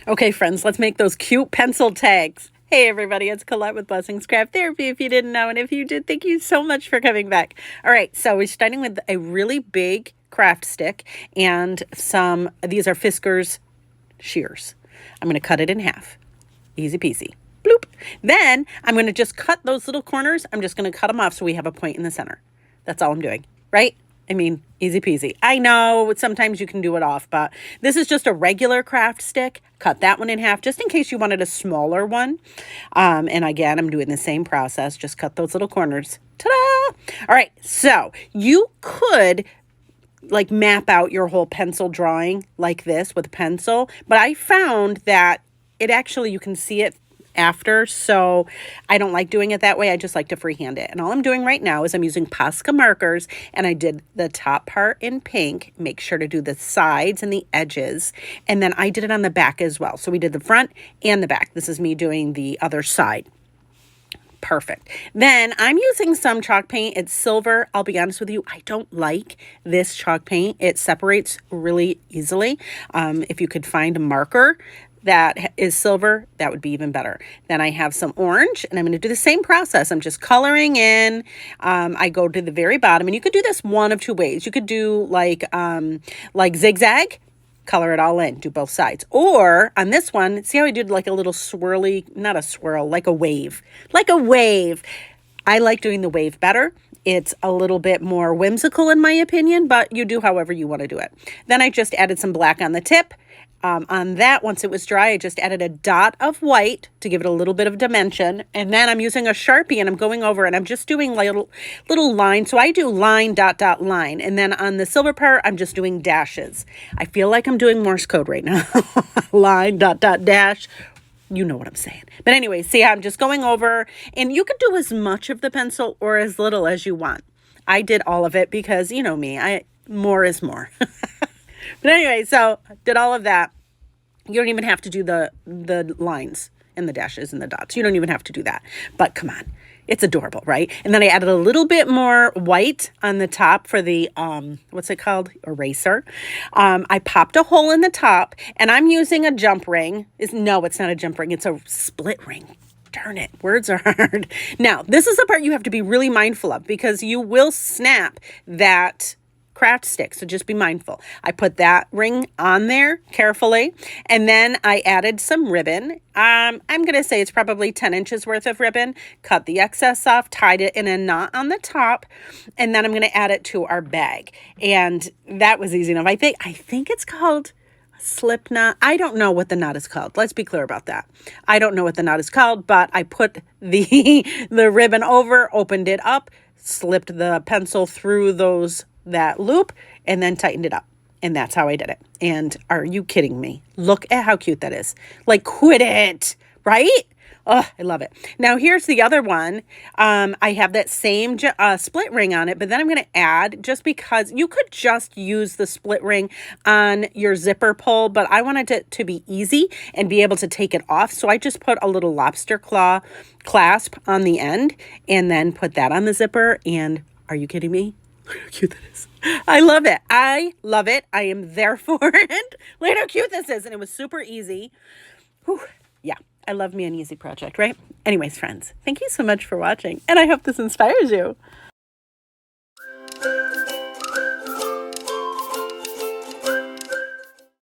Okay, friends, let's make those cute pencil tags. Hey, everybody, it's Colette with Blessings Craft Therapy, if you didn't know. And if you did, thank you so much for coming back. All right, so we're starting with a really big craft stick and these are Fisker's shears. I'm going to cut it in half. Easy peasy. Bloop. Then I'm going to just cut those little corners. I'm just going to cut them off so we have a point in the center. That's all I'm doing, right? I mean, easy peasy. I know sometimes you can do it off, but this is just a regular craft stick. Cut that one in half just in case you wanted a smaller one. And again, I'm doing the same process. Just cut those little corners. Ta-da! All right, so you could like map out your whole pencil drawing like this with a pencil, but I found that it actually, you can see it after, so I don't like doing it that way. I just like to freehand it. And all I'm doing right now is I'm using Posca markers, and I did the top part in pink. Make sure to do the sides and the edges, and then I did it on the back as well. So we did the front and the back. This is me doing the other side. Perfect. Then I'm using some chalk paint. It's silver. I'll be honest with you, I don't like this chalk paint. It separates really easily. If you could find a marker that is silver, that would be even better. Then I have some orange, and I'm going to do the same process. I'm just coloring in. I go to the very bottom, and you could do this one of two ways. You could do like zigzag, color it all in, do both sides. Or on this one, see how I did like a little swirly, not a swirl, like a wave. Like a wave. I like doing the wave better. It's a little bit more whimsical in my opinion, but you do however you want to do it. Then I just added some black on the tip. On that, once it was dry, I just added a dot of white to give it a little bit of dimension. And then I'm using a Sharpie and I'm going over and I'm just doing little lines. So I do line, dot, dot, line. And then on the silver part, I'm just doing dashes. I feel like I'm doing Morse code right now. Line, dot, dot, dash. You know what I'm saying. But anyway, see, I'm just going over, and you could do as much of the pencil or as little as you want. I did all of it because, you know me, more is more. But anyway, so did all of that. You don't even have to do the lines and the dashes and the dots. You don't even have to do that. But come on, it's adorable, right? And then I added a little bit more white on the top for the, what's it called? Eraser. I popped a hole in the top, and I'm using a jump ring. No, it's not a jump ring. It's a split ring. Darn it, words are hard. Now, this is the part you have to be really mindful of because you will snap that craft stick, so just be mindful. I put that ring on there carefully, and then I added some ribbon. I'm going to say it's probably 10 inches worth of ribbon. Cut the excess off, tied it in a knot on the top, and then I'm going to add it to our bag. And that was easy enough. I think it's called a slip knot. I don't know what the knot is called. Let's be clear about that. I don't know what the knot is called, but I put the ribbon over, opened it up, slipped the pencil through that loop, and then tightened it up. And that's how I did it. And are you kidding me? Look at how cute that is. Like, quit it, right? Oh, I love it. Now, here's the other one. I have that same split ring on it, but then I'm going to add, just because you could just use the split ring on your zipper pull, but I wanted it to be easy and be able to take it off. So I just put a little lobster claw clasp on the end and then put that on the zipper. And are you kidding me? Look how cute that is. I love it. I love it. I am there for it. Look at how cute this is. And it was super easy. Whew. Yeah, I love me an easy project, right? Anyways, friends, thank you so much for watching. And I hope this inspires you.